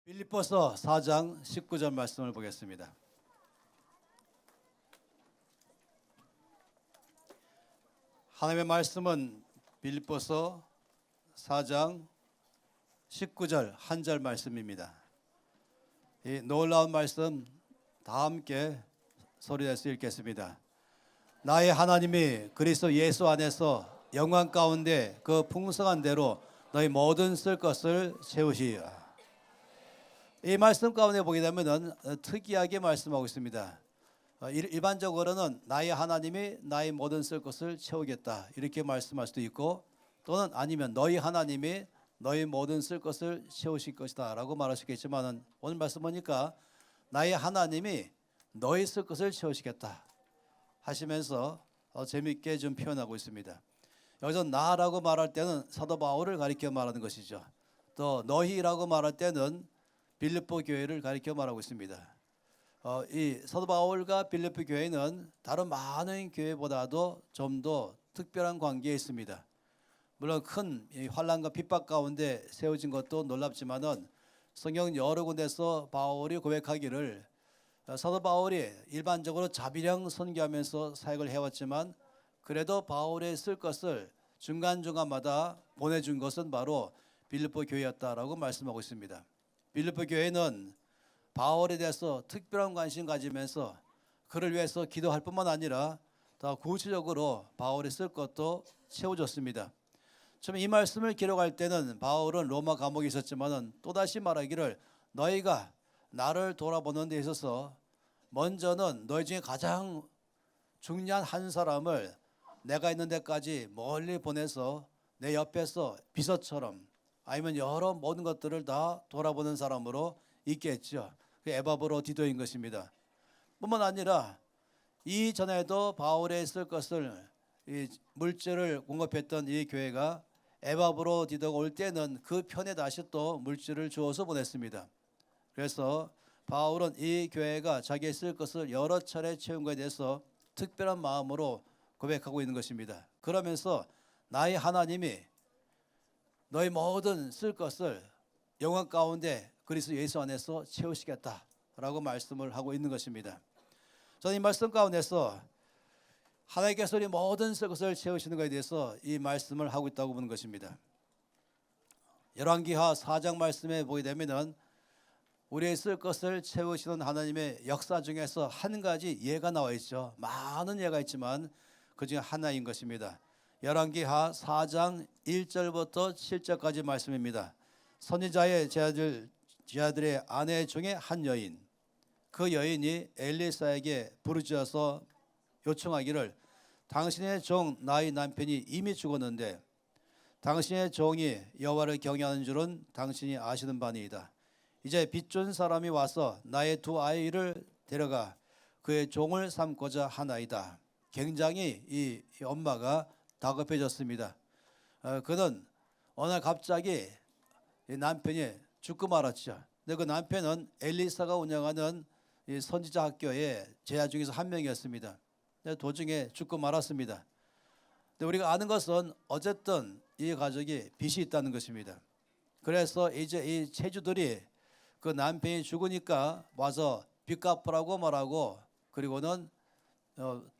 빌립보서 4장 19절 말씀을 보겠습니다. 하나님의 말씀은 빌립보서 4장 19절 한 절 말씀입니다. 이 놀라운 말씀 다 함께 소리내서 읽겠습니다. 나의 하나님이 그리스도 예수 안에서 영광 가운데 그 풍성한 대로 너희 모든 쓸 것을 채우시리라. 이 말씀 가운데 보게 되면 특이하게 말씀하고 있습니다. 일반적으로는 나의 하나님이 나의 모든 쓸 것을 채우겠다 이렇게 말씀할 수도 있고, 또는 아니면 너희 하나님이 너희 모든 쓸 것을 채우실 것이다 라고 말할 수 있겠지만, 오늘 말씀 보니까 나의 하나님이 너희 쓸 것을 채우시겠다 하시면서 재미있게 좀 표현하고 있습니다. 여기서 나라고 말할 때는 사도 바울을 가리켜 말하는 것이죠. 또 너희라고 말할 때는 빌립보 교회를 가리켜 말하고 있습니다. 이 사도 바울과 빌립보 교회는 다른 많은 교회보다도 좀 더 특별한 관계에 있습니다. 물론 큰 환난과 핍박 가운데 세워진 것도 놀랍지만은 성경 여러 군데서 바울이 고백하기를 사도 바울이 일반적으로 자비령 선교하면서 사역을 해왔지만 그래도 바울의 쓸 것을 중간중간마다 보내준 것은 바로 빌립보 교회였다라고 말씀하고 있습니다. 빌립보 교회는 바울에 대해서 특별한 관심 가지면서 그를 위해서 기도할 뿐만 아니라 더 구체적으로 바울이 쓸 것도 채워줬습니다. 처음 이 말씀을 기록할 때는 바울은 로마 감옥에 있었지만 또다시 말하기를 너희가 나를 돌아보는 데 있어서 먼저는 너희 중에 가장 중요한 한 사람을 내가 있는 데까지 멀리 보내서 내 옆에서 비서처럼 아니면 여러 모든 것들을 다 돌아보는 사람으로 있겠죠. 그 에바브로 디도인 것입니다. 뿐만 아니라 이전에도 바울의 쓸 것을 이 물질을 공급했던 이 교회가 에바브로 디도가 올 때는 그 편에 다시 또 물질을 주어서 보냈습니다. 그래서 바울은 이 교회가 자기의 쓸 것을 여러 차례 채운 것에 대해서 특별한 마음으로 고백하고 있는 것입니다. 그러면서 나의 하나님이 너희 모든 쓸 것을 영광 가운데 그리스도 예수 안에서 채우시겠다라고 말씀을 하고 있는 것입니다. 저는 이 말씀 가운데서 하나님께서 우리 모든 쓸 것을 채우시는 것에 대해서 이 말씀을 하고 있다고 보는 것입니다. 열왕기하 4장 말씀에 보게 되면은 우리의 쓸 것을 채우시는 하나님의 역사 중에서 한 가지 예가 나와 있죠. 많은 예가 있지만 그 중에 하나인 것입니다. 열왕기하 4장 1절부터 7절까지 말씀입니다. 선지자의 제자들의 아내 중에 한 여인, 그 여인이 엘리사에게 부르짖어서 요청하기를 당신의 종 나의 남편이 이미 죽었는데 당신의 종이 여호와를 경외하는 줄은 당신이 아시는 바니이다. 이제 빚준 사람이 와서 나의 두 아이를 데려가 그의 종을 삼고자 하나이다. 굉장히 이 엄마가 다급해졌습니다. 그는 어느 날 갑자기 남편이 죽고 말았죠. 근데 그 남편은 엘리사가 운영하는 이 선지자 학교의 제자 중에서 한 명이었습니다. 근데 도중에 죽고 말았습니다. 근데 우리가 아는 것은 어쨌든 이 가족이 빚이 있다는 것입니다. 그래서 이제 이 체주들이 그 남편이 죽으니까 와서 빚 갚으라고 말하고, 그리고는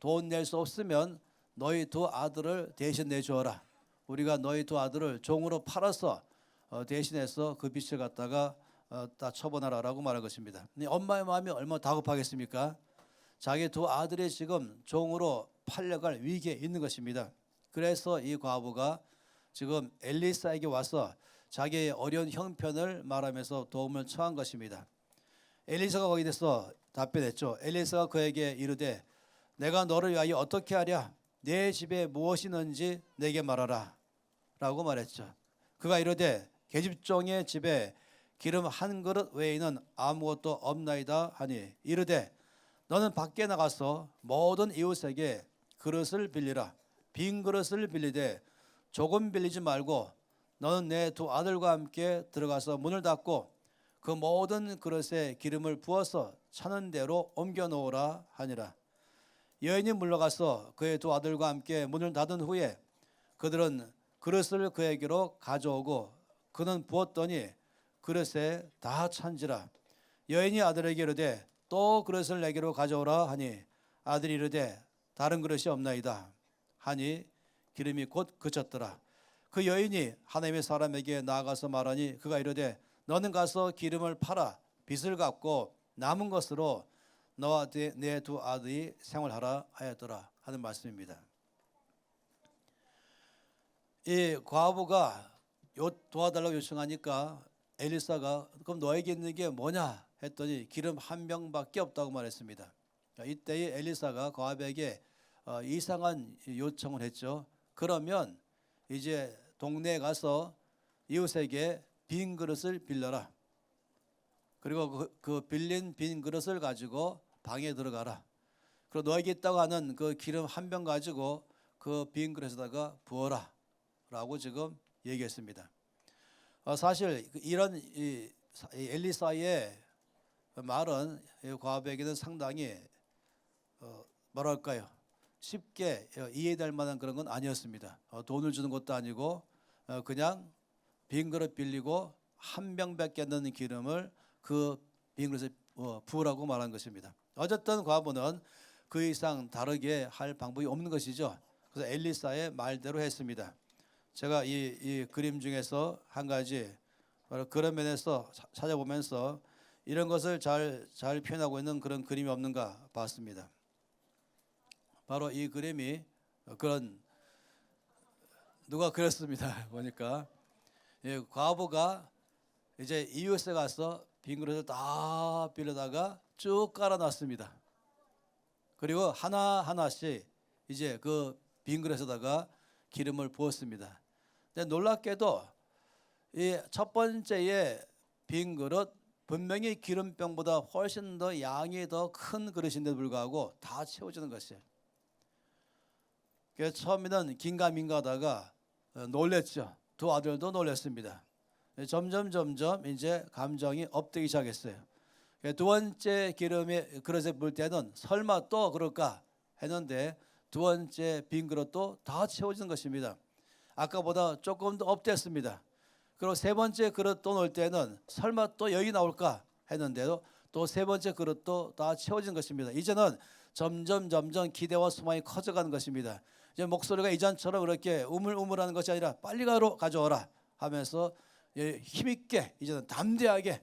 돈 낼 수 없으면 너희 두 아들을 대신 내주어라. 우리가 너희 두 아들을 종으로 팔아서 대신해서 그 빚을 갖다가 다 처분하라라고 말한 것입니다. 엄마의 마음이 얼마나 다급하겠습니까? 자기 두 아들이 지금 종으로 팔려갈 위기에 있는 것입니다. 그래서 이 과부가 지금 엘리사에게 와서 자기의 어려운 형편을 말하면서 도움을 청한 것입니다. 엘리사가 거기에 대해서 답변했죠. 엘리사가 그에게 이르되 내가 너를 위하여 어떻게 하랴? 내 집에 무엇이 있는지 내게 말하라 라고 말했죠. 그가 이르되 계집종의 집에 기름 한 그릇 외에는 아무것도 없나이다 하니 이르되 너는 밖에 나가서 모든 이웃에게 그릇을 빌리라. 빈 그릇을 빌리되 조금 빌리지 말고 너는 내 두 아들과 함께 들어가서 문을 닫고 그 모든 그릇에 기름을 부어서 차는 대로 옮겨 놓으라 하니라. 여인이 물러가서 그의 두 아들과 함께 문을 닫은 후에 그들은 그릇을 그에게로 가져오고 그는 부었더니 그릇에 다 찬지라. 여인이 아들에게 이르되 또 그릇을 내게로 가져오라 하니 아들이 이르되 다른 그릇이 없나이다 하니 기름이 곧 그쳤더라. 그 여인이 하나님의 사람에게 나아가서 말하니 그가 이르되 너는 가서 기름을 팔아 빚을 갚고 남은 것으로 너와 내 두 아들이 생활하라 하였더라 하는 말씀입니다. 이 과부가 도와달라고 요청하니까 엘리사가 그럼 너에게 있는 게 뭐냐 했더니 기름 한 병밖에 없다고 말했습니다. 이때에 엘리사가 과부에게 이상한 요청을 했죠. 그러면 이제 동네에 가서 이웃에게 빈 그릇을 빌려라. 그리고 그 빌린 빈 그릇을 가지고 방에 들어가라. 그리고 너에게 있다고 하는 그 기름 한 병 가지고 그 빈 그릇에다가 부어라 라고 지금 얘기했습니다. 사실 이런 이 엘리사의 말은 과부에게는 상당히 뭐랄까요, 쉽게 이해될 만한 그런 건 아니었습니다. 돈을 주는 것도 아니고 그냥 빈 그릇 빌리고 한 병밖에 안 되는 기름을 그 빈 그릇에 부으라고 말한 것입니다. 어쨌든 과부는 그 이상 다르게 할 방법이 없는 것이죠. 그래서 엘리사의 말대로 했습니다. 제가 이 그림 중에서 한 가지 그런 면에서 찾아보면서 이런 것을 잘 표현하고 있는 그런 그림이 없는가 봤습니다. 바로 이 그림이 그런 누가 그렸습니다. 보니까 과부가 이제 이웃에 가서 빈 그릇을 다 빌려다가 쭉 깔아놨습니다. 그리고 하나씩 이제 그 빈 그릇에다가 기름을 부었습니다. 근데 놀랍게도 이 첫 번째의 빈 그릇 분명히 기름병보다 훨씬 더 양이 더 큰 그릇인데도 불구하고 다 채워지는 것이에요. 그래서 처음에는 긴가민가하다가 놀랬죠. 두 아들도 놀랐습니다. 점점 이제 감정이 업되기 시작했어요. 두 번째 기름에 그릇에 부을 때는 설마 또 그럴까 했는데 두 번째 빈 그릇도 다 채워지는 것입니다. 아까보다 조금 더 업됐습니다. 그리고 세 번째 그릇 또 넣을 때는 설마 또 여기 나올까 했는데도 또 세 번째 그릇도 다 채워진 것입니다. 이제는 점점 기대와 소망이 커져가는 것입니다. 이제 목소리가 이전처럼 그렇게 우물우물하는 것이 아니라 빨리 가져오라 하면서 힘있게 이제는 담대하게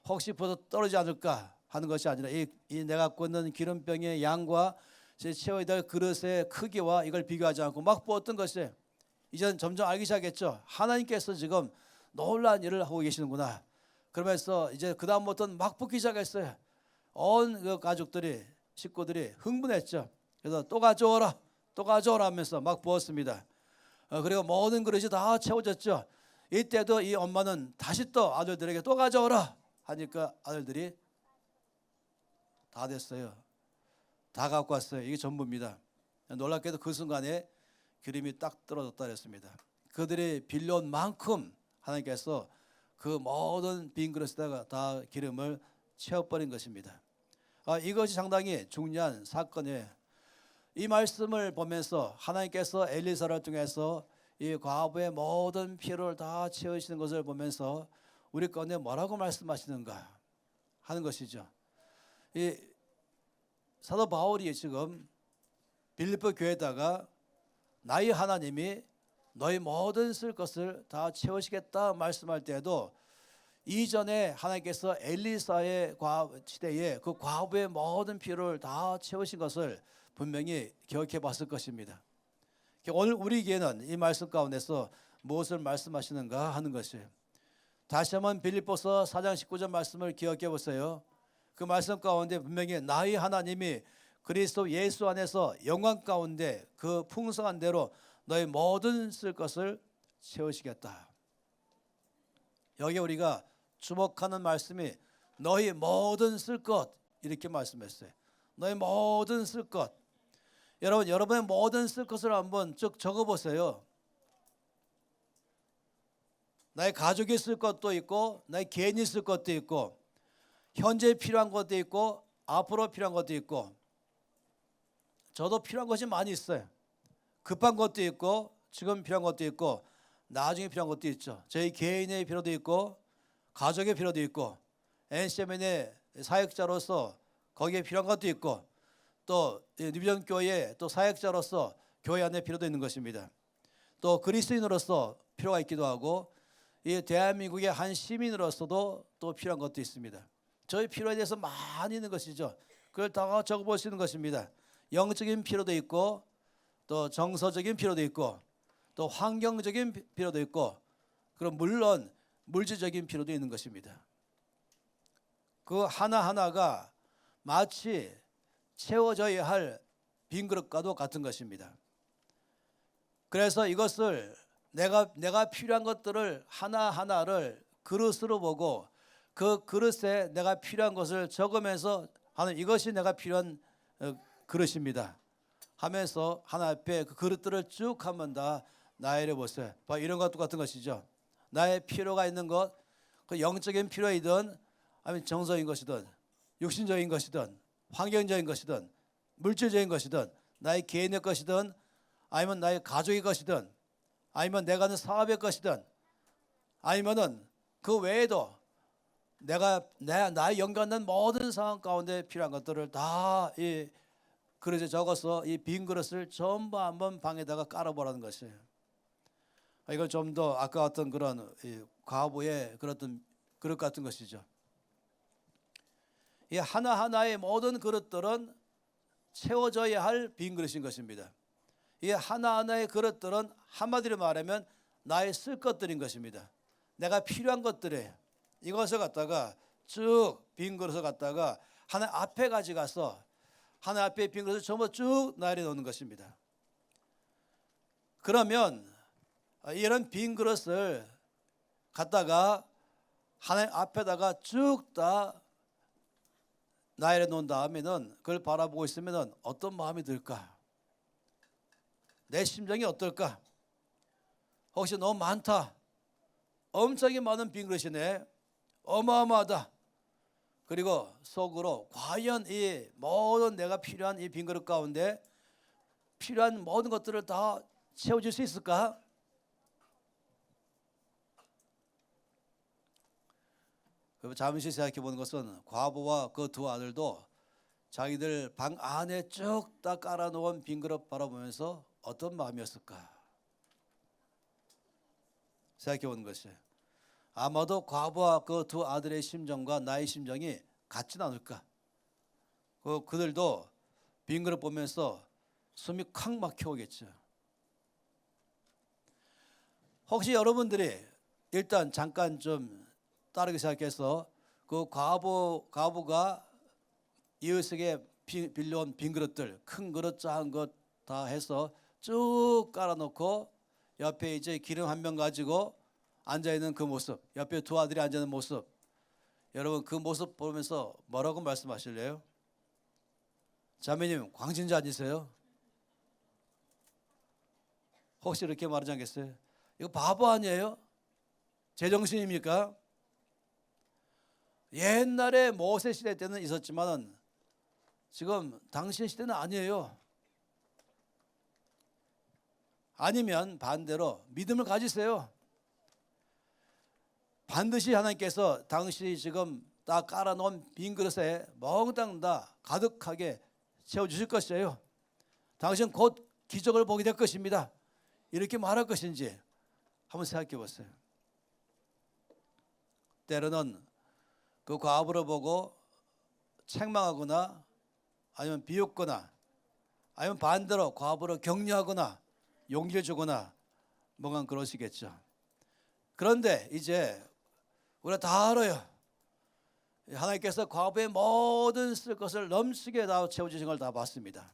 혹시 벌써 떨어지지 않을까 하는 것이 아니라 이 내가 갖고 있는 기름병의 양과 채워야 될 그릇의 크기와 이걸 비교하지 않고 막 부었던 것이에요. 이제는 점점 알기 시작했죠. 하나님께서 지금 놀라운 일을 하고 계시는구나. 그러면서 이제 그 다음부터는 막 붓기 시작했어요. 온 그 가족들이 식구들이 흥분했죠. 그래서 또 가져오라 하면서 막 부었습니다. 그리고 모든 그릇이 다 채워졌죠. 이때도 이 엄마는 다시 또 아들들에게 또 가져오라 하니까 아들들이 다 됐어요. 다 갖고 왔어요. 이게 전부입니다. 놀랍게도 그 순간에 기름이 딱 떨어졌다 그랬습니다. 그들이 빌려온 만큼 하나님께서 그 모든 빈 그릇에다가 다 기름을 채워버린 것입니다. 이것이 상당히 중요한 사건이에요. 이 말씀을 보면서 하나님께서 엘리사를 통해서 이 과부의 모든 필요를 다 채우시는 것을 보면서 우리 가운데 뭐라고 말씀하시는가 하는 것이죠. 이 사도 바울이 지금 빌립보 교회에다가 나의 하나님이 너희 모든 쓸 것을 다 채우시겠다 말씀할 때에도 이전에 하나님께서 엘리사의 시대에 그 과부의 모든 필요를 다 채우신 것을 분명히 기억해 봤을 것입니다. 오늘 우리에게는 이 말씀 가운데서 무엇을 말씀하시는가 하는 것이에요. 다시 한번 빌립보서 4장 19절 말씀을 기억해 보세요. 그 말씀 가운데 분명히 나의 하나님이 그리스도 예수 안에서 영광 가운데 그 풍성한 대로 너의 모든 쓸 것을 채우시겠다. 여기 우리가 주목하는 말씀이 너희 모든 쓸 것 이렇게 말씀했어요. 너희 모든 쓸 것. 여러분의 모든 쓸 것을 한번 쭉 적어보세요. 나의 가족이 쓸 것도 있고 나의 개인이 쓸 것도 있고 현재 필요한 것도 있고 앞으로 필요한 것도 있고 저도 필요한 것이 많이 있어요. 급한 것도 있고 지금 필요한 것도 있고 나중에 필요한 것도 있죠. 저희 개인의 필요도 있고 가족의 필요도 있고 NCMN의 사역자로서 거기에 필요한 것도 있고 또 뉴비전교회의 또 사역자로서 교회 안에 필요도 있는 것입니다. 또 그리스도인으로서 필요가 있기도 하고 이 대한민국의 한 시민으로서도 또 필요한 것도 있습니다. 저희 필요에 대해서 많이 있는 것이죠. 그걸 다 적어볼 수 있는 것입니다. 영적인 필요도 있고 또 정서적인 필요도 있고 또 환경적인 필요도 있고 그럼 물론 물질적인 필요도 있는 것입니다. 그 하나하나가 마치 채워져야 할 빈 그릇과도 같은 것입니다. 그래서 이것을 내가 필요한 것들을 하나하나를 그릇으로 보고 그 그릇에 내가 필요한 것을 적으면서 하는 이것이 내가 필요한 그릇입니다 하면서 하나 앞에 그 그릇들을 쭉 한번 다 나열해 보세요. 이런 것도 같은 것이죠. 나의 필요가 있는 것, 그 영적인 필요이든 아니면 정서인 것이든 육신적인 것이든 환경적인 것이든 물질적인 것이든 나의 개인의 것이든 아니면 나의 가족의 것이든 아니면 내가 하는 사업의 것이든 아니면은 그 외에도 나의 연관된 모든 상황 가운데 필요한 것들을 다 이 그릇에 적어서 이 빈 그릇을 전부 한번 방에다가 깔아보라는 것이에요. 이건 좀 더 아까 어떤 그런 과부의 그런 그릇 같은 것이죠. 이 하나하나의 모든 그릇들은 채워져야 할 빈 그릇인 것입니다. 이 하나하나의 그릇들은 한마디로 말하면 나의 쓸 것들인 것입니다. 내가 필요한 것들에 이것을 갖다가 쭉 빈 그릇을 갖다가 하나 앞에 가져가서 하나 앞에 빈 그릇을 전부 쭉 나열해 놓는 것입니다. 그러면 이런 빈 그릇을 갖다가 하나님 앞에다가 쭉 다 나열해 놓은 다음에는 그걸 바라보고 있으면 어떤 마음이 들까? 내 심정이 어떨까? 혹시 너무 많다. 엄청나게 많은 빈 그릇이네. 어마어마하다. 그리고 속으로 과연 이 모든 내가 필요한 이 빈 그릇 가운데 필요한 모든 것들을 다 채워줄 수 있을까? 잠시 생각해 보는 것은 과부와 그 두 아들도 자기들 방 안에 쭉 다 깔아놓은 빈 그릇 바라보면서 어떤 마음이었을까 생각해 보는 것이에요. 아마도 과부와 그 두 아들의 심정과 나의 심정이 같지는 않을까. 그들도 빈 그릇 보면서 숨이 콱 막혀오겠죠. 혹시 여러분들이 일단 잠깐 좀 따르게 생각해서 그 과부가 이웃에게 빌려온 빈 그릇들, 큰 그릇, 작은 것 다 해서 쭉 깔아놓고 옆에 이제 기름 한 병 가지고 앉아있는 그 모습, 옆에 두 아들이 앉아있는 모습, 여러분 그 모습 보면서 뭐라고 말씀하실래요? 자매님 광진자 아니세요? 혹시 이렇게 말하지 않겠어요? 이거 바보 아니에요? 제정신입니까? 옛날에 모세 시대 때는 있었지만 지금 당신 시대는 아니에요. 아니면 반대로 믿음을 가지세요. 반드시 하나님께서 당신이 지금 딱 깔아놓은 빈 그릇에 몽땅 다 가득하게 채워주실 것이에요. 당신 곧 기적을 보게 될 것입니다. 이렇게 말할 것인지 한번 생각해 보세요. 때로는 그 과부를 보고 책망하거나 아니면 비웃거나 아니면 반대로 과부를 격려하거나 용기를 주거나 뭔가 그러시겠죠. 그런데 이제 우리가 다 알아요. 하나님께서 과부의 모든 쓸 것을 넘치게 다 채워주신 걸 다 봤습니다.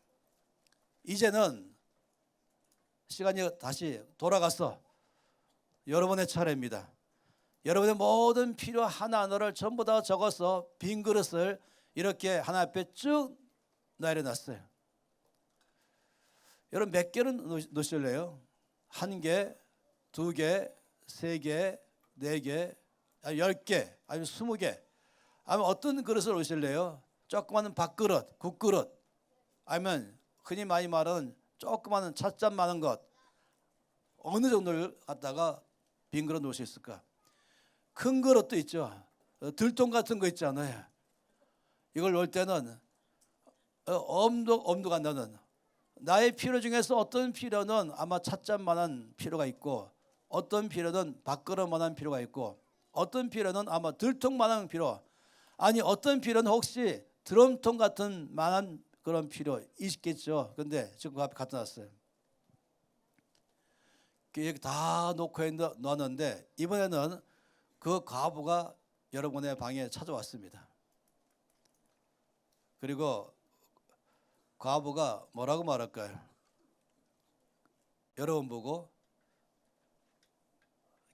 이제는 시간이 다시 돌아가서 여러분의 차례입니다. 여러분의 모든 필요 하나하나를 전부 다 적어서 빈 그릇을 이렇게 하나 앞에 쭉 나열해놨어요. 여러분 몇 개는 넣으실래요? 한 개, 두 개, 세 개, 네 개, 10개, 아니면 20개. 아니면 어떤 그릇을 넣으실래요? 조그마한 밥그릇, 국그릇, 아니면 흔히 많이 말하는 조그마한 찻잔 많은 것. 어느 정도를 갖다가 빈 그릇 넣을 수 있을까? 큰 그릇도 있죠. 들통 같은 거 있잖아요. 이걸 놓을 때는 엄두가 안 나는, 나의 필요 중에서 어떤 필요는 아마 찻잔만한 필요가 있고, 어떤 필요는 밥그릇만한 필요가 있고, 어떤 필요는 아마 들통만한 필요, 아니 어떤 필요는 혹시 드럼통 같은 만한 그런 필요 있겠죠. 근데 지금 그 앞에 갖다 놨어요. 이렇게 다 놓고 놨는데 이번에는 그 과부가 여러분의 방에 찾아왔습니다. 그리고 과부가 뭐라고 말할까요? 여러분 보고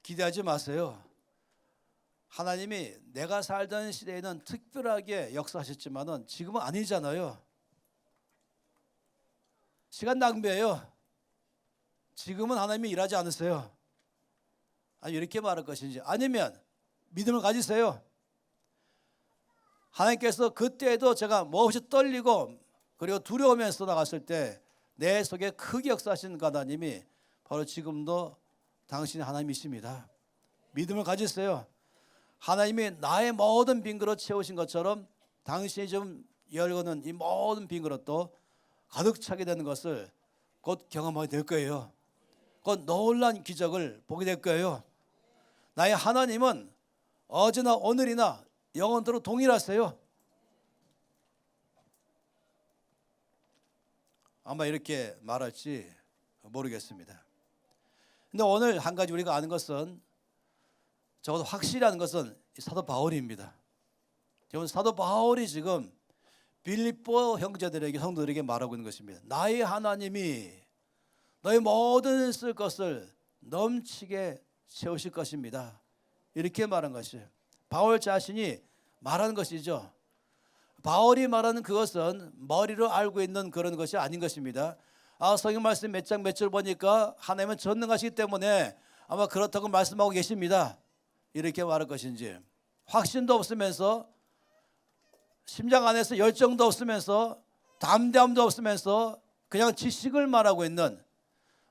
기대하지 마세요. 하나님이 내가 살던 시대에는 특별하게 역사하셨지만은 지금은 아니잖아요. 시간 낭비예요. 지금은 하나님이 일하지 않으세요. 아니 이렇게 말할 것인지, 아니면 믿음을 가지세요. 하나님께서 그때에도 제가 몹시 떨리고 그리고 두려우면서 나갔을 때 내 속에 크게 역사하신 하나님이 바로 지금도 당신의 하나님이십니다. 믿음을 가지세요. 하나님이 나의 모든 빈 그릇 채우신 것처럼 당신이 좀 열고는 이 모든 빈 그릇도 가득 차게 되는 것을 곧 경험하게 될 거예요. 곧 놀라운 기적을 보게 될 거예요. 나의 하나님은 어제나 오늘이나 영원토록 동일하세요. 아마 이렇게 말할지 모르겠습니다. 근데 오늘 한 가지 우리가 아는 것은, 적어도 확실히 아는 것은 사도 바울입니다. 여러분, 사도 바울이 지금 빌립보 형제들에게, 성도들에게 말하고 있는 것입니다. 나의 하나님이 너의 모든 쓸 것을 넘치게 채우실 것입니다. 이렇게 말한 것이에요. 바울 자신이 말하는 것이죠. 바울이 말하는 그것은 머리로 알고 있는 그런 것이 아닌 것입니다. 성경 말씀 몇 장 몇 절 보니까 하나님은 전능하시기 때문에 아마 그렇다고 말씀하고 계십니다. 이렇게 말할 것인지, 확신도 없으면서 심장 안에서 열정도 없으면서 담대함도 없으면서 그냥 지식을 말하고 있는,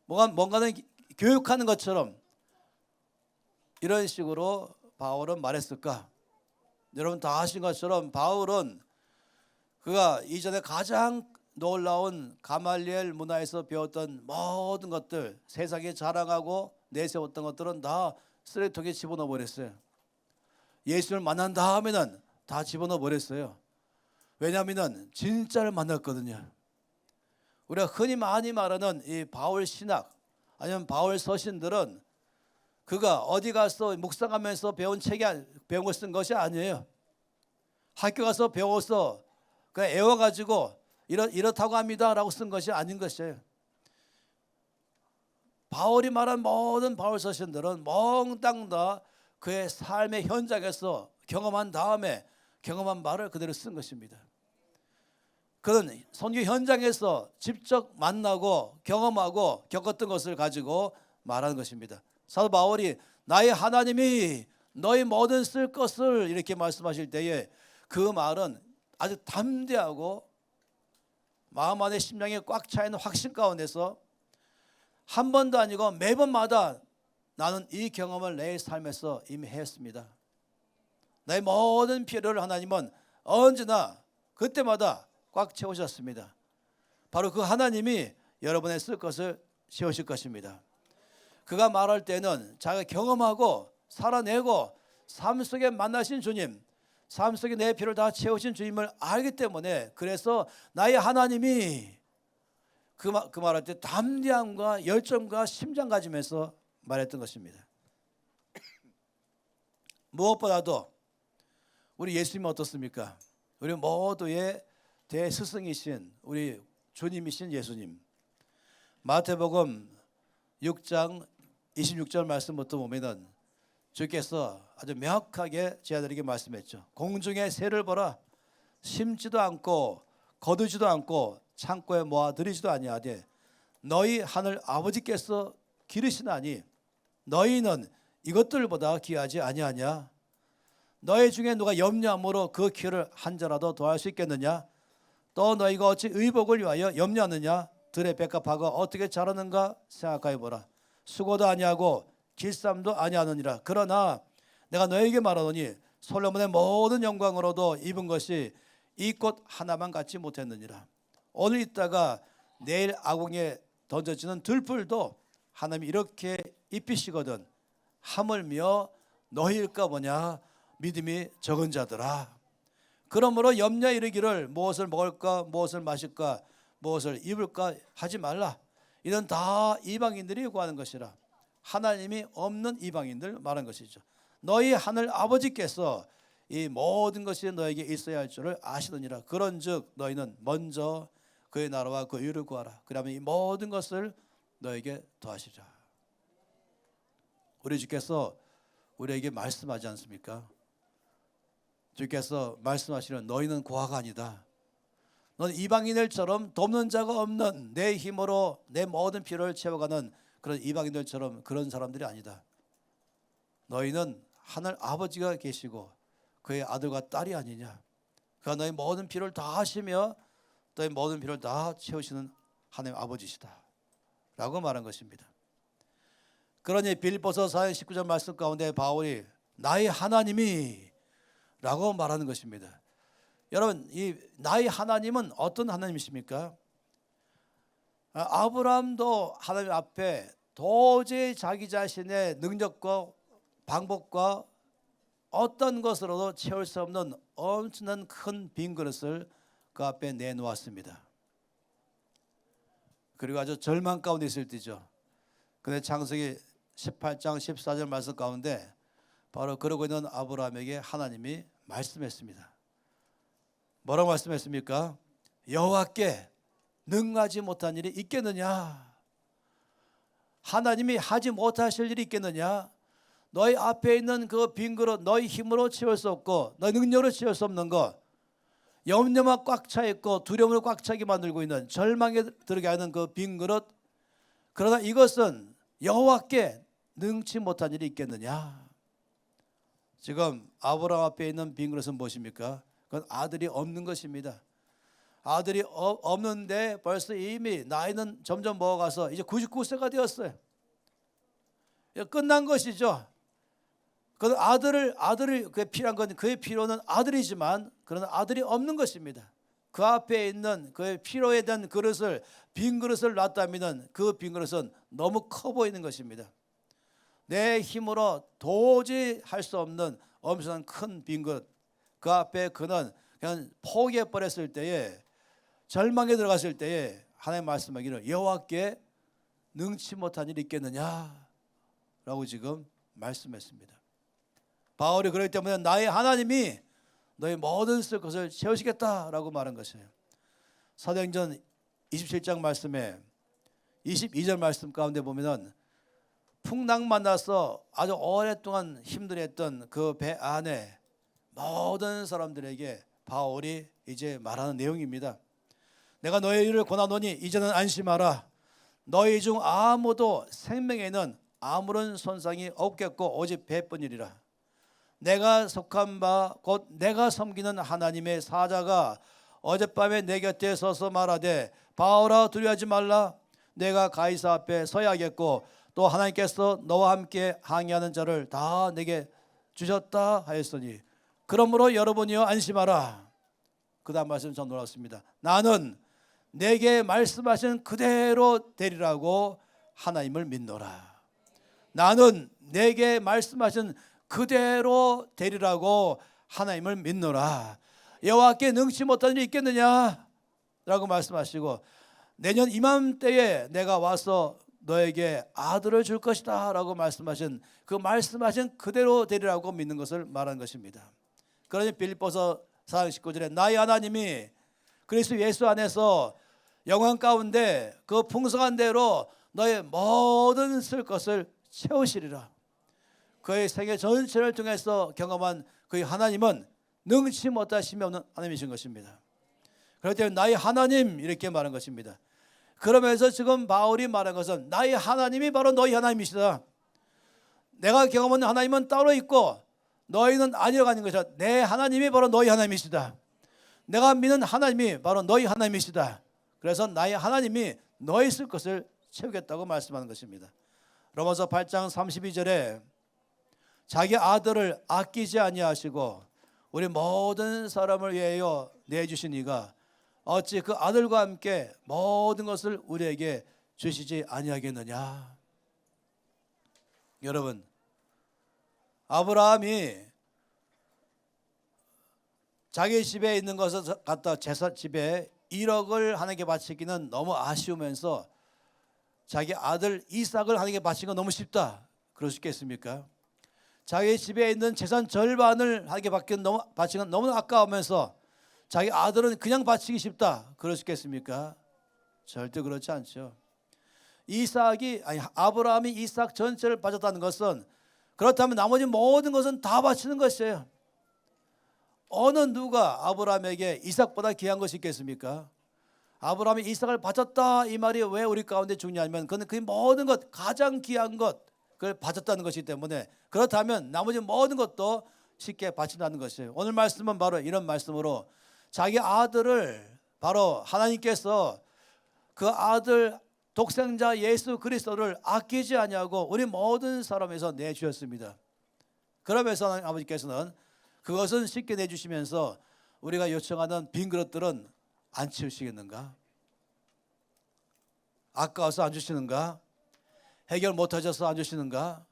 뭔가는 교육하는 것처럼 이런 식으로 바울은 말했을까? 여러분 다 아신 것처럼 바울은 그가 이전에 가장 놀라운 가말리엘 문화에서 배웠던 모든 것들, 세상에 자랑하고 내세웠던 것들은 다 쓰레기통에 집어넣어 버렸어요. 예수를 만난 다음에는 다 집어넣어 버렸어요. 왜냐하면 진짜를 만났거든요. 우리가 흔히 많이 말하는 이 바울 신학 아니면 바울 서신들은 그가 어디 가서 묵상하면서 배운 배운 걸 쓴 것이 아니에요. 학교 가서 배워서 그냥 애워가지고 이렇다고 합니다라고 쓴 것이 아닌 것이에요. 바울이 말한 모든 바울 서신들은 몽땅 다 그의 삶의 현장에서 경험한 다음에 경험한 말을 그대로 쓴 것입니다. 그는 선교 현장에서 직접 만나고 경험하고 겪었던 것을 가지고 말하는 것입니다. 사도 바울이 나의 하나님이 너희 모든 쓸 것을 이렇게 말씀하실 때에 그 말은 아주 담대하고 마음 안에 심령에 꽉 차 있는 확신 가운데서 한 번도 아니고 매번마다 나는 이 경험을 내 삶에서 이미 했습니다. 나의 모든 필요를 하나님은 언제나 그때마다 꽉 채우셨습니다. 바로 그 하나님이 여러분의 쓸 것을 채우실 것입니다. 그가 말할 때는 자기가 경험하고 살아내고 삶 속에 만나신 주님, 삶 속에 내 필요를 다 채우신 주님을 알기 때문에, 그래서 나의 하나님이 그 말할 때 담대함과 열정과 심장 가지면서 말했던 것입니다. 무엇보다도 우리 예수님은 어떻습니까? 우리 모두의 대스승이신 우리 주님이신 예수님. 마태복음 6장 26절 말씀부터 보면은 주께서 아주 명확하게 제자들에게 말씀했죠. 공중의 새를 보라. 심지도 않고 거두지도 않고 창고에 모아들이지도 아니하되 너희 하늘 아버지께서 기르시나니 너희는 이것들보다 귀하지 아니하냐? 너희 중에 누가 염려함으로 그 키를 한 자라도 더할 수 있겠느냐? 또 너희가 어찌 의복을 위하여 염려하느냐? 들의 백합화가 어떻게 자라는가 생각하여 보라. 수고도 아니하고 길쌈도 아니하느니라. 그러나 내가 너에게 말하노니 솔로몬의 모든 영광으로도 입은 것이 이 꽃 하나만 갖지 못했느니라. 오늘 있다가 내일 아궁에 던져지는 들풀도 하나님이 이렇게 입히시거든 하물며 너희일까 보냐 믿음이 적은 자들아. 그러므로 염려에 이르기를 무엇을 먹을까 무엇을 마실까 무엇을 입을까 하지 말라. 이는 다 이방인들이 구하는 것이라. 하나님이 없는 이방인들 말한 것이죠. 너희 하늘 아버지께서 이 모든 것이 너에게 있어야 할 줄을 아시느니라. 그런즉 너희는 먼저 그의 나라와 그 의를 구하라. 그러면 이 모든 것을 너에게 더하시리라. 우리 주께서 우리에게 말씀하지 않습니까? 주께서 말씀하시는 너희는 고아가 아니다. 너는 이방인들처럼 돕는 자가 없는 내 힘으로 내 모든 필요를 채워가는 그런 이방인들처럼 그런 사람들이 아니다. 너희는 하늘 아버지가 계시고 그의 아들과 딸이 아니냐. 그가 너희 모든 필요를 다 하시며 너희 모든 필요를 다 채우시는 하나님 아버지시다 라고 말한 것입니다. 그러니 빌립보서 4장 19절 말씀 가운데 바울이 나의 하나님이 라고 말하는 것입니다. 여러분, 이 나의 하나님은 어떤 하나님이십니까? 아브라함도 하나님 앞에 도저히 자기 자신의 능력과 방법과 어떤 것으로도 채울 수 없는 엄청난 큰 빈 그릇을 그 앞에 내놓았습니다. 그리고 아주 절망 가운데 있을 때죠. 근데 창세기 18장 14절 말씀 가운데 바로 그러고 있는 아브라함에게 하나님이 말씀했습니다. 뭐라고 말씀했습니까? 여호와께 능하지 못한 일이 있겠느냐? 하나님이 하지 못하실 일이 있겠느냐? 너희 앞에 있는 그 빈 그릇 너희 힘으로 채울 수 없고 너희 능력으로 채울 수 없는 것, 염려만 꽉 차 있고 두려움으로 꽉 차게 만들고 있는 절망에 들게 하는 그 빈 그릇, 그러나 이것은 여호와께 능치 못한 일이 있겠느냐? 지금 아브라함 앞에 있는 빈 그릇은 무엇입니까? 그건 아들이 없는 것입니다. 아들이 없는데 벌써 이미 나이는 점점 먹어가서 이제 99세가 되었어요. 끝난 것이죠. 그 아들을 그의 필요한 건 그의 필요는 아들이지만 그러나 아들이 없는 것입니다. 그 앞에 있는 그의 필요에 대한 그릇을 빈 그릇을 놨다면 그 빈 그릇은 너무 커 보이는 것입니다. 내 힘으로 도저히 할 수 없는 엄청난 큰 빈 그릇, 그 앞에 그는 그냥 포기해 버렸을 때에 절망에 들어갔을 때에 하나님 말씀하기를 여호와께 능치 못한 일이 있겠느냐라고 지금 말씀했습니다. 바울이 그렇기 때문에 나의 하나님이 너희 모든 쓸 것을 채우시겠다라고 말한 것이에요. 사도행전 27장 말씀에 22절 말씀 가운데 보면은 풍랑 만나서 아주 오랫동안 힘들었던 그 배 안에 모든 사람들에게 바울이 이제 말하는 내용입니다. 내가 너희 일을 권하노니 이제는 안심하라. 너희 중 아무도 생명에는 아무런 손상이 없겠고 오직 배뿐이리라. 내가 속한 바 곧 내가 섬기는 하나님의 사자가 어젯밤에 내 곁에 서서 말하되 바울아 두려워하지 말라. 내가 가이사 앞에 서야겠고 또 하나님께서 너와 함께 항의하는 자를 다 내게 주셨다 하였으니 그러므로 여러분이여 안심하라. 그 다음 말씀 전 놀랐습니다. 나는 내게 말씀하신 그대로 되리라고 하나님을 믿노라. 나는 내게 말씀하신 그대로 되리라고 하나님을 믿노라. 여호와께 능치 못한 일이 있겠느냐 라고 말씀하시고 내년 이맘때에 내가 와서 너에게 아들을 줄 것이다 라고 말씀하신 그 말씀하신 그대로 되리라고 믿는 것을 말한 것입니다. 그러니 빌립보서 4장 19절에 나의 하나님이 그리스도 예수 안에서 영광 가운데 그 풍성한 대로 너의 모든 쓸 것을 채우시리라. 그의 생애 전체를 통해서 경험한 그의 하나님은 능치 못하심이 없는 하나님이신 것입니다. 그렇기 때문에 나의 하나님 이렇게 말한 것입니다. 그러면서 지금 바울이 말한 것은 나의 하나님이 바로 너희 하나님이시다. 내가 경험한 하나님은 따로 있고 너희는 아니라고 하는 것이다. 내 하나님이 바로 너희 하나님이시다. 내가 믿는 하나님이 바로 너희 하나님이시다. 그래서 나의 하나님이 너희 쓸 것을 채우겠다고 말씀하는 것입니다. 로마서 8장 32절에 자기 아들을 아끼지 아니하시고 우리 모든 사람을 위하여 내주신 이가 어찌 그 아들과 함께 모든 것을 우리에게 주시지 아니하겠느냐. 여러분, 아브라함이 자기 집에 있는 것을 갖다 제사 집에 1억을 하나님께 바치기는 너무 아쉬우면서 자기 아들 이삭을 하나님께 바치는 건 너무 쉽다. 그럴 수 있겠습니까? 자기 집에 있는 재산 절반을 하나님께 바치는 건 너무 아까우면서 자기 아들은 그냥 바치기 쉽다. 그럴 수 있겠습니까? 절대 그렇지 않죠. 아브라함이 이삭 전체를 바쳤다는 것은, 그렇다면 나머지 모든 것은 다 바치는 것이에요. 어느 누가 아브라함에게 이삭보다 귀한 것이 있겠습니까? 아브라함이 이삭을 바쳤다 이 말이 왜 우리 가운데 중요하냐면 그는 그 모든 것, 가장 귀한 것 그걸 바쳤다는 것이기 때문에, 그렇다면 나머지 모든 것도 쉽게 바친다는 것이에요. 오늘 말씀은 바로 이런 말씀으로 자기 아들을 바로 하나님께서 그 아들 독생자 예수 그리스도를 아끼지 아니하고 우리 모든 사람에서 내주셨습니다. 그러면서 하나님 아버지께서는 그것은 쉽게 내주시면서 우리가 요청하는 빈 그릇들은 안 치우시겠는가? 아까워서 안 주시는가? 해결 못하셔서 안 주시는가?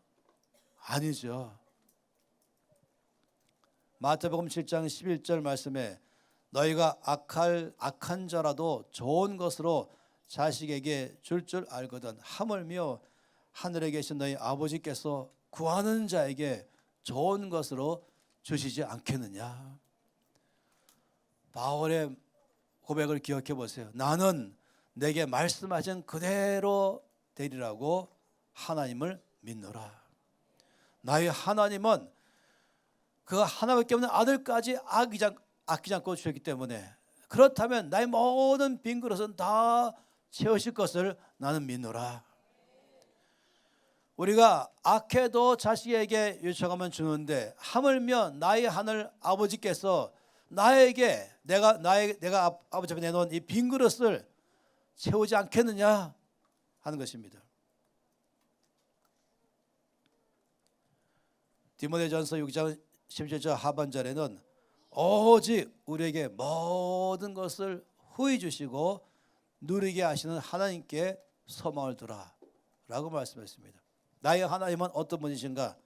아니죠. 마태복음 7장 11절 말씀에 너희가 악한 자라도 좋은 것으로 자식에게 줄 알거든 하물며 하늘에 계신 너희 아버지께서 구하는 자에게 좋은 것으로 주시지 않겠느냐. 바울의 고백을 기억해 보세요. 나는 내게 말씀하신 그대로 되리라고 하나님을 믿노라. 나의 하나님은 그 하나밖에 없는 아들까지 아끼지 않고 주셨기 때문에, 그렇다면 나의 모든 빈 그릇은 다 채우실 것을 나는 믿노라. 우리가 악해도 자식에게 요청하면 주는데 하물며 나의 하늘 아버지께서 나에게 내가 아버지 앞에 내놓은 이 빈 그릇을 채우지 않겠느냐 하는 것입니다. 디모데전서 6장 17절 하반절에는 오직 우리에게 모든 것을 후히 주시고 누리게 하시는 하나님께 소망을 두라 라고 말씀했습니다. 나의 하나님은 어떤 분이신가?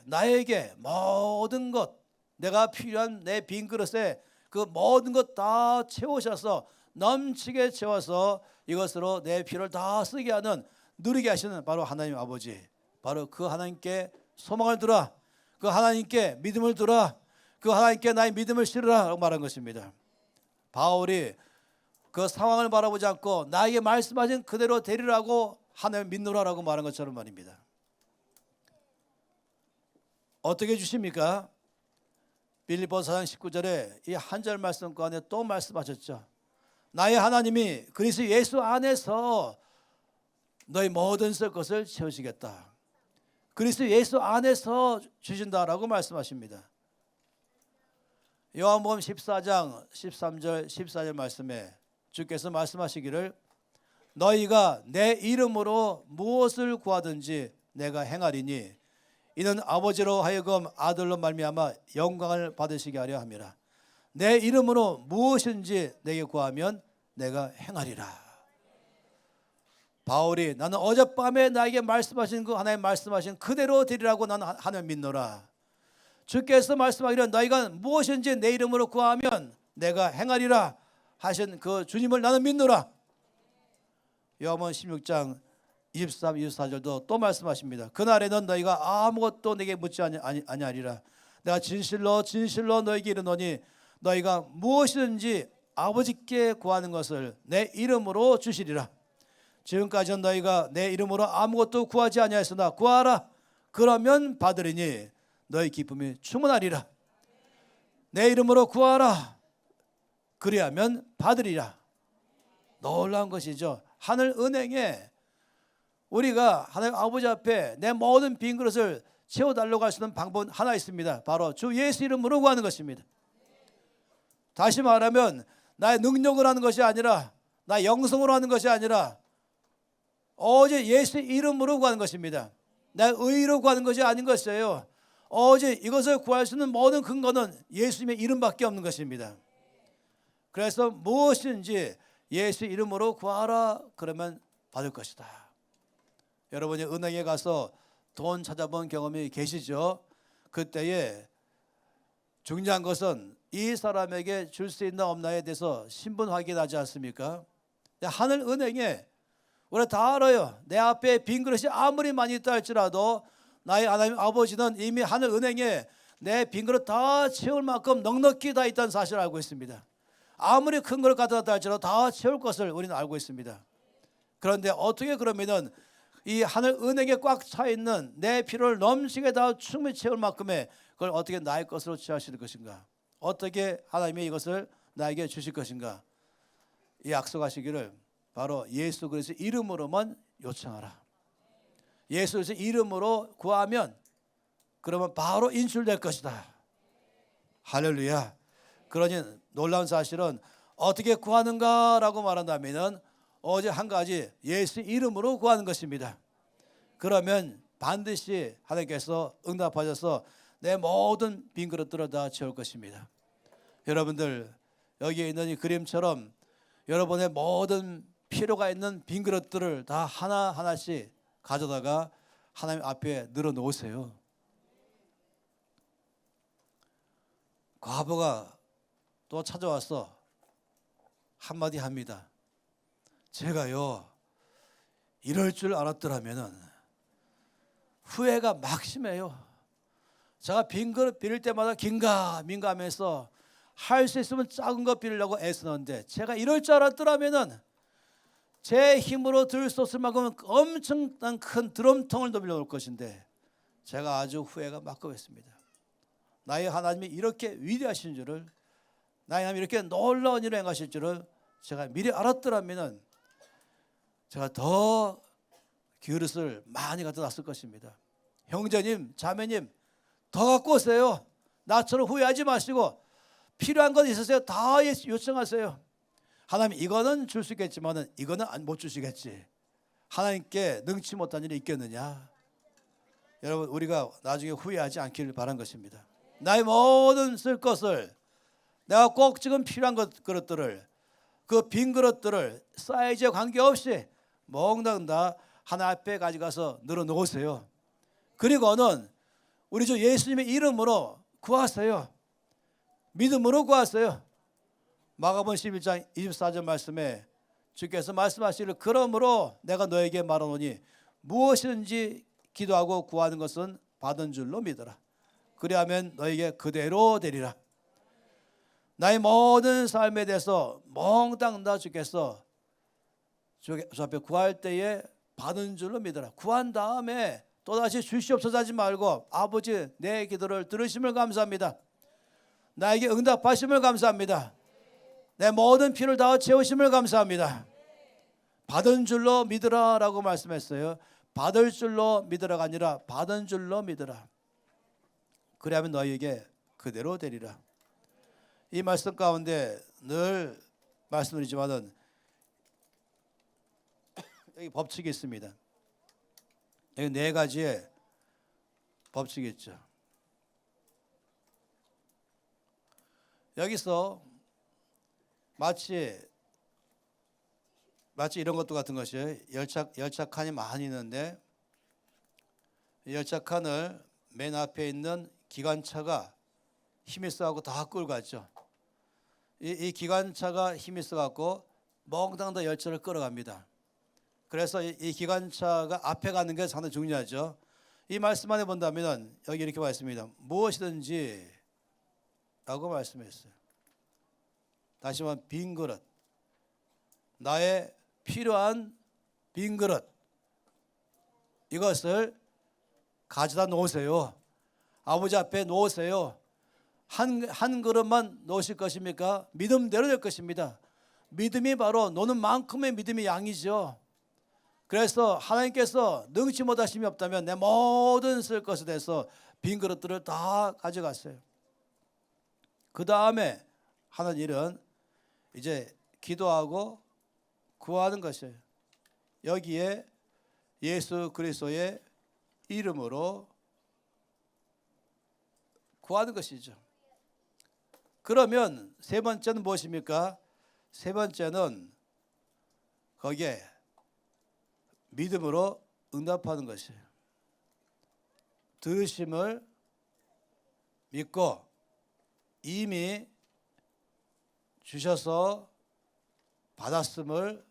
나에게 모든 것, 내가 필요한 내 빈 그릇에 그 모든 것 다 채우셔서 넘치게 채워서 이것으로 내 필요를 다 쓰게 하는, 누리게 하시는 바로 하나님 아버지, 바로 그 하나님께 소망을 두라, 그 하나님께 믿음을 두라, 그 하나님께 나의 믿음을 실으라 라고 말한 것입니다. 바울이 그 상황을 바라보지 않고 나에게 말씀하신 그대로 되리라고 하나님 믿노라라고 말한 것처럼 말입니다. 어떻게 주십니까? 빌립보서 4장 19절에 이 한 절 말씀 가운데 또 말씀하셨죠. 나의 하나님이 그리스도 예수 안에서 너희 모든 쓸 것을 채우시겠다. 그리스도 예수 안에서 주신다라고 말씀하십니다. 요한복음 14장 13절 14절 말씀에 주께서 말씀하시기를 너희가 내 이름으로 무엇을 구하든지 내가 행하리니 이는 아버지로 하여금 아들로 말미암아 영광을 받으시게 하려 함이라. 내 이름으로 무엇인지 내게 구하면 내가 행하리라. 바울이 나는 어젯밤에 나에게 말씀하신 그 하나님 말씀하신 그대로 되리라고 나는 하나님 믿노라. 주께서 말씀하기를 너희가 무엇인지 내 이름으로 구하면 내가 행하리라 하신 그 주님을 나는 믿노라. 요한복음 16장 23, 24절도 또 말씀하십니다. 그날에는 너희가 아무것도 내게 묻지 아니하리라. 내가 진실로 진실로 너희에게 이르노니 너희가 무엇이든지 아버지께 구하는 것을 내 이름으로 주시리라. 지금까지는 너희가 내 이름으로 아무것도 구하지 아니하였으나 구하라. 그러면 받으리니 너희 기쁨이 충만하리라. 내 이름으로 구하라. 그리하면 받으리라. 놀라운 것이죠. 하늘 은행에 우리가 하나님 아버지 앞에 내 모든 빈 그릇을 채워달라고 할 수 있는 방법은 하나 있습니다. 바로 주 예수 이름으로 구하는 것입니다. 다시 말하면 나의 능력으로 하는 것이 아니라 나의 영성으로 하는 것이 아니라 오직 예수 이름으로 구하는 것입니다. 내 의로 구하는 것이 아닌 것이에요. 오직 이것을 구할 수 있는 모든 근거는 예수님의 이름밖에 없는 것입니다. 그래서 무엇인지 예수 이름으로 구하라 그러면 받을 것이다. 여러분이 은행에 가서 돈 찾아본 경험이 계시죠? 그때에 중요한 것은 이 사람에게 줄 수 있나 없나에 대해서 신분 확인하지 않습니까? 하늘 은행에 우리 다 알아요. 내 앞에 빈 그릇이 아무리 많이 있다 할지라도 나의 하나님 아버지는 이미 하늘 은행에 내 빈 그릇 다 채울 만큼 넉넉히 다 있다는 사실을 알고 있습니다. 아무리 큰 걸 가져다 할지라도 다 채울 것을 우리는 알고 있습니다. 그런데 어떻게 그러면은 이 하늘 은행에 꽉 차 있는 내 필요를 넘치게 다 충분히 채울 만큼의 그걸 어떻게 나의 것으로 취하실 것인가? 어떻게 하나님이 이것을 나에게 주실 것인가? 이 약속하시기를 바로 예수 그리스도의 이름으로만 요청하라. 예수 그리스도의 이름으로 구하면 그러면 바로 인출될 것이다. 할렐루야. 그러니 놀라운 사실은 어떻게 구하는가라고 말한다면 오직 한 가지 예수 이름으로 구하는 것입니다. 그러면 반드시 하나님께서 응답하셔서 내 모든 빈 그릇들을 다 채울 것입니다. 여러분들 여기에 있는 이 그림처럼 여러분의 모든 필요가 있는 빈 그릇들을 다 하나하나씩 가져다가 하나님 앞에 늘어놓으세요. 과부가 또 찾아와서 한마디 합니다. 제가요 이럴 줄 알았더라면 후회가 막심해요. 제가 빈 그릇 빌릴 때마다 긴가민가 하면서 할 수 있으면 작은 거 빌리려고 애쓰는데 제가 이럴 줄 알았더라면 제 힘으로 들 수 없을 만큼 엄청난 큰 드럼통을 빌려놓을 것인데 제가 아주 후회가 막급했습니다. 나의 하나님이 이렇게 위대하신 줄을, 나의 하나님이 이렇게 놀라운 일을 행하실 줄을 제가 미리 알았더라면 제가 더 그릇을 많이 갖다 놨을 것입니다. 형제님, 자매님 더 갖고 오세요. 나처럼 후회하지 마시고 필요한 것 있으세요? 다 요청하세요. 하나님 이거는 줄 수 있겠지만 이거는 못 주시겠지. 하나님께 능치 못한 일이 있겠느냐. 여러분 우리가 나중에 후회하지 않기를 바란 것입니다. 나의 모든 쓸 것을 내가 꼭 지금 필요한 그릇들을 그 빈 그릇들을 사이즈에 관계없이 몽땅 다 하나 앞에 가져가서 늘어놓으세요. 그리고는 우리 주 예수님의 이름으로 구하세요. 믿음으로 구하세요. 마가복음 11장 24절 말씀에 주께서 말씀하시기를 그러므로 내가 너에게 말하노니 무엇이든지 기도하고 구하는 것은 받은 줄로 믿어라. 그리하면 너에게 그대로 되리라. 나의 모든 삶에 대해서 몽땅 다 주께서 주 앞에 구할 때에 받은 줄로 믿어라. 구한 다음에 또다시 주시옵소서 하지 말고 아버지 내 기도를 들으심을 감사합니다. 나에게 응답하심을 감사합니다. 내 모든 필요를 다 채우심을 감사합니다. 받은 줄로 믿으라 라고 말씀했어요. 받을 줄로 믿으라가 아니라 받은 줄로 믿으라. 그리하면 너희에게 그대로 되리라. 이 말씀 가운데 늘 말씀드리지만은 여기 법칙이 있습니다. 여기 네 가지의 법칙이 있죠. 여기서 마치 이런 것도 같은 것이에요. 열차 칸이 많이 있는데 열차 칸을 맨 앞에 있는 기관차가 힘이 써갖고 다 끌고 갔죠. 이 기관차가 힘이 써갖고 몽땅 다 열차를 끌어갑니다. 그래서 이 기관차가 앞에 가는 게 상당히 중요하죠. 이 말씀 안에 본다면 여기 이렇게 말씀입니다. 무엇이든지 라고 말씀했어요. 다시 말하면 빈 그릇, 나의 필요한 빈 그릇 이것을 가져다 놓으세요. 아버지 앞에 놓으세요. 한 그릇만 놓으실 것입니까? 믿음대로 될 것입니다. 믿음이 바로 노는 만큼의 믿음이 양이죠. 그래서 하나님께서 능치 못하심이 없다면 내 모든 쓸 것에 대해서 빈 그릇들을 다 가져갔어요. 그 다음에 하는 일은 이제 기도하고 구하는 것이에요. 여기에 예수 그리스도의 이름으로 구하는 것이죠. 그러면 세 번째는 무엇입니까? 세 번째는 거기에 믿음으로 응답하는 것이에요. 들으심을 믿고 이미 주셔서 받았음을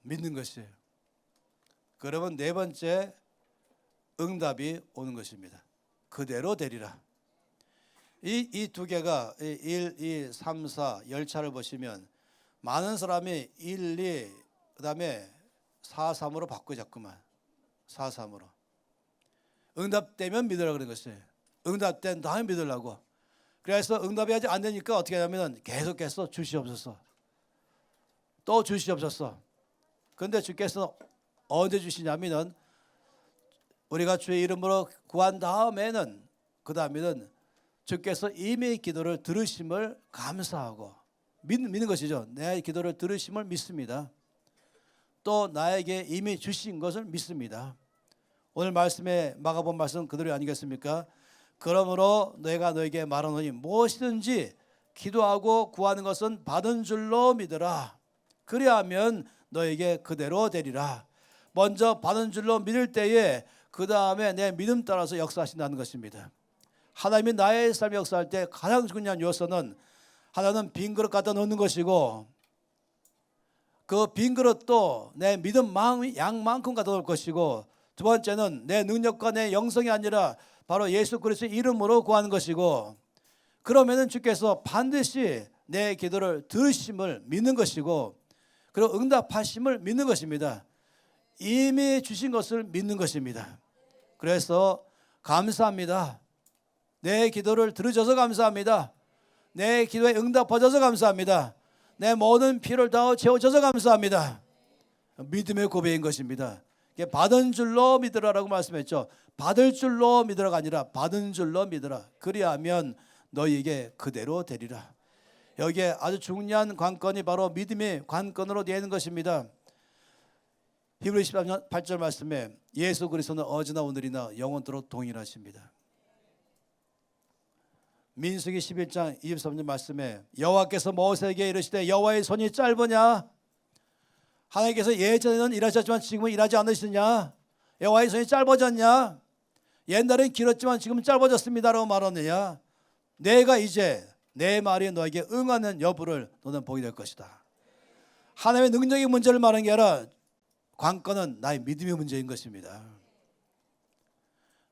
믿는 것이에요. 그러면 네 번째 응답이 오는 것입니다. 그대로 되리라. 이 두 개가 1, 2, 3, 4 열차를 보시면 많은 사람이 1, 2 그다음에 4, 3으로 바꿔 자꾸만 4, 3으로. 응답되면 믿으라 그런 것이에요. 응답된 다음에 믿으라고. 그래서 응답이 아직 안 되니까 어떻게 하냐면 계속해서 주시옵소서. 또 주시옵소서. 그런데 주께서 언제 주시냐면은 우리가 주의 이름으로 구한 다음에는 그 다음에는 주께서 이미 기도를 들으심을 감사하고 믿는 것이죠. 내 기도를 들으심을 믿습니다. 또 나에게 이미 주신 것을 믿습니다. 오늘 말씀에 마가복음 말씀 그대로 아니겠습니까? 그러므로 내가 너에게 말하노니 무엇이든지 기도하고 구하는 것은 받은 줄로 믿으라. 그리하면 너에게 그대로 되리라. 먼저 받은 줄로 믿을 때에 그 다음에 내 믿음 따라서 역사하신다는 것입니다. 하나님이 나의 삶에 역사할 때 가장 중요한 요소는 하나는 빈 그릇 갖다 놓는 것이고 그 빈 그릇도 내 믿음 양만큼 갖다 놓을 것이고 두 번째는 내 능력과 내 영성이 아니라 바로 예수 그리스도의 이름으로 구하는 것이고 그러면은 주께서 반드시 내 기도를 들으심을 믿는 것이고 그리고 응답하심을 믿는 것입니다. 이미 주신 것을 믿는 것입니다. 그래서 감사합니다. 내 기도를 들으셔서 감사합니다. 내 기도에 응답하셔서 감사합니다. 내 모든 피를 다 채워줘서 감사합니다. 믿음의 고백인 것입니다. 받은 줄로 믿으라라고 말씀했죠. 받을 줄로 믿으라가 아니라 받은 줄로 믿으라. 그리하면 너희에게 그대로 되리라. 여기에 아주 중요한 관건이 바로 믿음의 관건으로 되는 것입니다. 히브리 13장 8절 말씀에 예수 그리스도는 어제나 오늘이나 영원토록 동일하십니다. 민수기 11장 23절 말씀에 여호와께서 모세에게 이르시되 여호와의 손이 짧으냐? 하나님께서 예전에는 일하셨지만 지금은 일하지 않으시느냐? 여호와의 손이 짧아졌냐? 옛날엔 길었지만 지금은 짧아졌습니다라고 말하느냐? 내가 이제 내 말이 너에게 응하는 여부를 너는 보게 될 것이다. 하나님의 능력의 문제를 말하는 게 아니라 관건은 나의 믿음의 문제인 것입니다.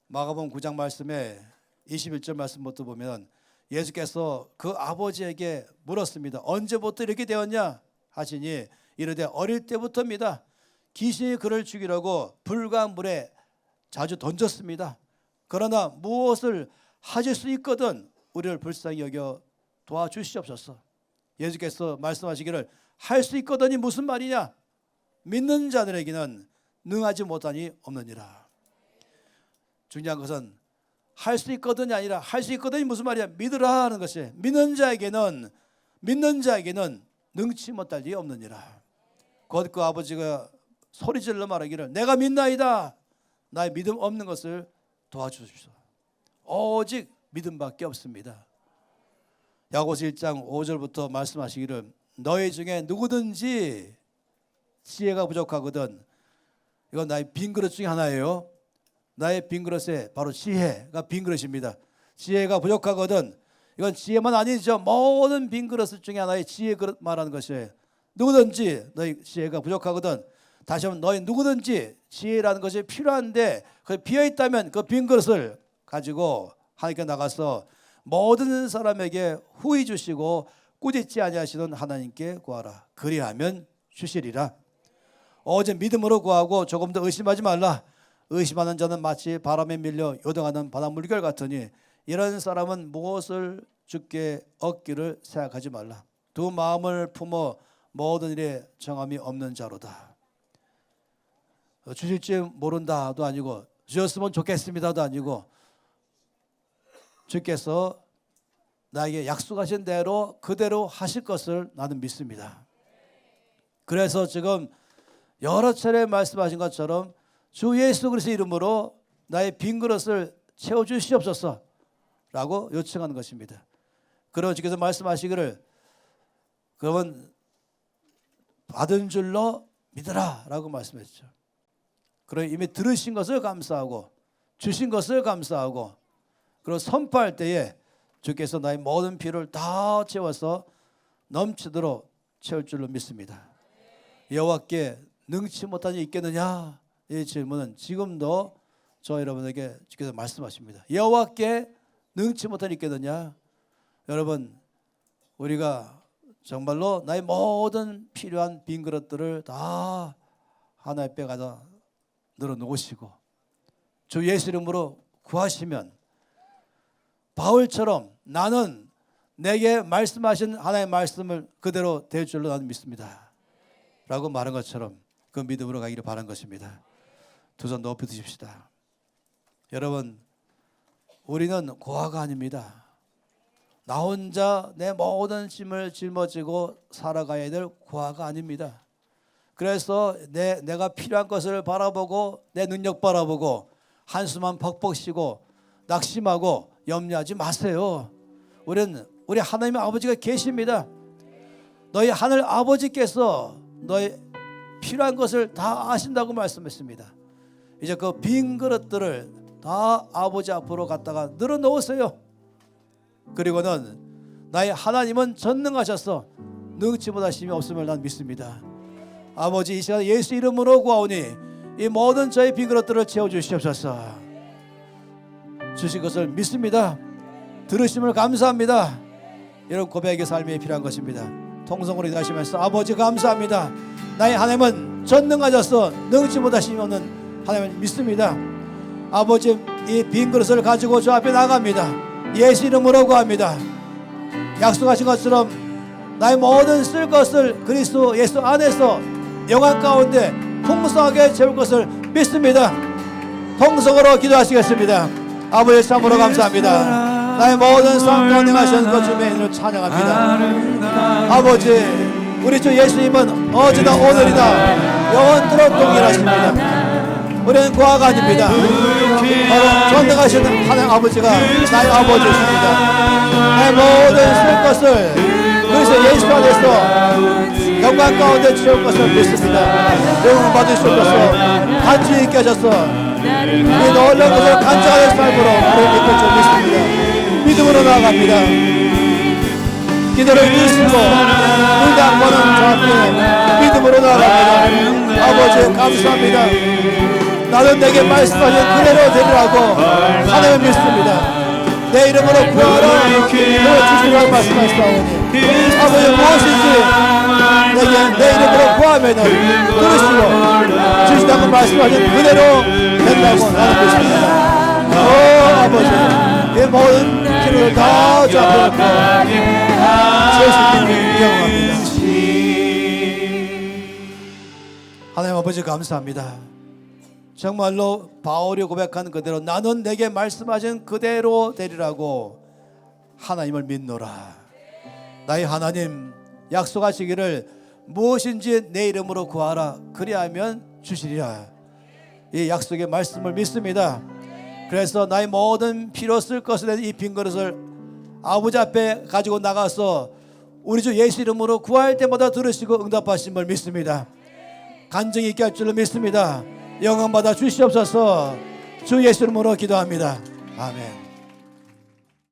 마가복음 9장 말씀에 21절 말씀부터 보면 예수께서 그 아버지에게 물었습니다. 언제부터 이렇게 되었냐 하시니 이르되 어릴 때부터입니다. 귀신이 그를 죽이려고 불과 물에 자주 던졌습니다. 그러나 무엇을 하실 수 있거든 우리를 불쌍히 여겨 도와주시옵소서. 예수께서 말씀하시기를 할 수 있거든이 무슨 말이냐? 믿는 자들에게는 능하지 못하니 없느니라. 중요한 것은 할 수 있거든이 아니라 할 수 있거든이 무슨 말이야? 믿으라 하는 것이 믿는 자에게는 능치 못할 일이 없느니라. 곧 그 아버지가 소리질러 말하기를 내가 믿나이다. 나의 믿음 없는 것을 도와주십시오. 오직 믿음밖에 없습니다. 야고보서 1장 5절부터 말씀하시기를 너희 중에 누구든지 지혜가 부족하거든. 이건 나의 빈 그릇 중에 하나예요. 나의 빈 그릇에 바로 지혜가 빈 그릇입니다. 지혜가 부족하거든. 이건 지혜만 아니죠. 모든 빈 그릇 중에 하나의 지혜 그릇 말하는 것이에요. 누구든지 너희 지혜가 부족하거든. 다시 한번 너희 누구든지 지혜라는 것이 필요한데 그 비어 있다면 그 빈 그릇을 가지고 하나님께 나가서 모든 사람에게 후히 주시고 꾸짖지 아니하시는 하나님께 구하라. 그리하면 주시리라. 어제 믿음으로 구하고 조금 더 의심하지 말라. 의심하는 자는 마치 바람에 밀려 요동하는 바다 물결 같으니 이런 사람은 무엇을 주께 얻기를 생각하지 말라. 두 마음을 품어 모든 일에 정함이 없는 자로다. 주실지 모른다도 아니고 주셨으면 좋겠습니다도 아니고 주께서 나에게 약속하신 대로 그대로 하실 것을 나는 믿습니다. 그래서 지금 여러 차례 말씀하신 것처럼 주 예수 그리스도의 이름으로 나의 빈 그릇을 채워주시옵소서 라고 요청하는 것입니다. 그러면 주께서 말씀하시기를 그러면 받은 줄로 믿으라 라고 말씀했죠. 그러면 이미 들으신 것을 감사하고 주신 것을 감사하고 그리고 선포할 때에 주께서 나의 모든 필요를 다 채워서 넘치도록 채울 줄로 믿습니다. 여호와께 능치 못하니 있겠느냐? 이 질문은 지금도 저 여러분에게 주께서 말씀하십니다. 여호와께 능치 못하니 있겠느냐? 여러분, 우리가 정말로 나의 모든 필요한 빈 그릇들을 다 하나의 배 가져 늘어놓으시고 주 예수 이름으로 구하시면 바울처럼 나는 내게 말씀하신 하나의 말씀을 그대로 될 줄로 나는 믿습니다 라고 말한 것처럼 그 믿음으로 가기를 바란 것입니다. 두 손 높이 드십시다. 여러분, 우리는 고아가 아닙니다. 나 혼자 내 모든 짐을 짊어지고 살아가야 될 고아가 아닙니다. 그래서 내가 필요한 것을 바라보고 내 능력 바라보고 한숨만 벅벅 쉬고 낙심하고 염려하지 마세요. 우리 하나님의 아버지가 계십니다. 너희 하늘 아버지께서 너희 필요한 것을 다 아신다고 말씀했습니다. 이제 그 빈 그릇들을 다 아버지 앞으로 갖다가 늘어놓으세요. 그리고는 나의 하나님은 전능하셔서 능치 못하심이 없음을 난 믿습니다. 아버지, 이 시간 예수 이름으로 구하오니 이 모든 저희 빈 그릇들을 채워주시옵소서. 주신 것을 믿습니다. 들으심을 감사합니다. 이런 고백의 삶이 필요한 것입니다. 통성으로 기도하시면서 아버지 감사합니다. 나의 하나님은 전능하셔서 능치 못하심이 없는 하나님을 믿습니다. 아버지, 이 빈 그릇을 가지고 저 앞에 나갑니다. 예수 이름으로 구합니다. 약속하신 것처럼 나의 모든 쓸 것을 그리스도 예수 안에서 영광 가운데 풍성하게 채울 것을 믿습니다. 통성으로 기도하시겠습니다. 아버지 참으로 감사합니다. 나의 모든 삶 가운데 하시는 그 주님의 이름을 찬양합니다. 아버지, 우리 주 예수님은 어제나 오늘이나 영원토록 동일하십니다. 우리는 고아가 아닙니다. 바로 전능하시는 하나님 아버지가 나의 아버지이십니다. 나의 모든 쓸 것을 그래서 예수 안에서 영광 가운데 채울 것을 믿습니다. 영광 받으시옵소서. 간증이 있게 하셔서 이 놀라운 것을 간증하는 삶으로 우리를 이끌 줄 믿습니다. 믿음으로 나아갑니다. 기도를 들으시고 물당 보는 저 앞에 믿음으로 나아갑니다. 아버지 감사합니다. 나는 내게 말씀하신 그대로 되리라고 하나님을 믿습니다. 내 이름으로 구하라 그를 주시라고 말씀하시오니 아버지 무엇인지 내 이름으로 구하면 들으시고 주시라고 말씀하신 그대로 된다고 나는 믿습니다. 오 아버지, 이 모든 기도를 다 주 앞에 놓고 예수님을 경험합니다. 하나님 아버지 감사합니다. 정말로 바울이 고백한 그대로 나는 내게 말씀하신 그대로 되리라고 하나님을 믿노라. 나의 하나님 약속하시기를 무엇인지 내 이름으로 구하라 그리하면 주시리라. 이 약속의 말씀을 믿습니다. 그래서 나의 모든 필요 쓸 것에 대한 이 빈 그릇을 아버지 앞에 가지고 나가서 우리 주 예수 이름으로 구할 때마다 들으시고 응답하심을 믿습니다. 간증이 있게 할 줄로 믿습니다. 영광 받아 주시옵소서. 주 예수 이름으로 기도합니다. 아멘.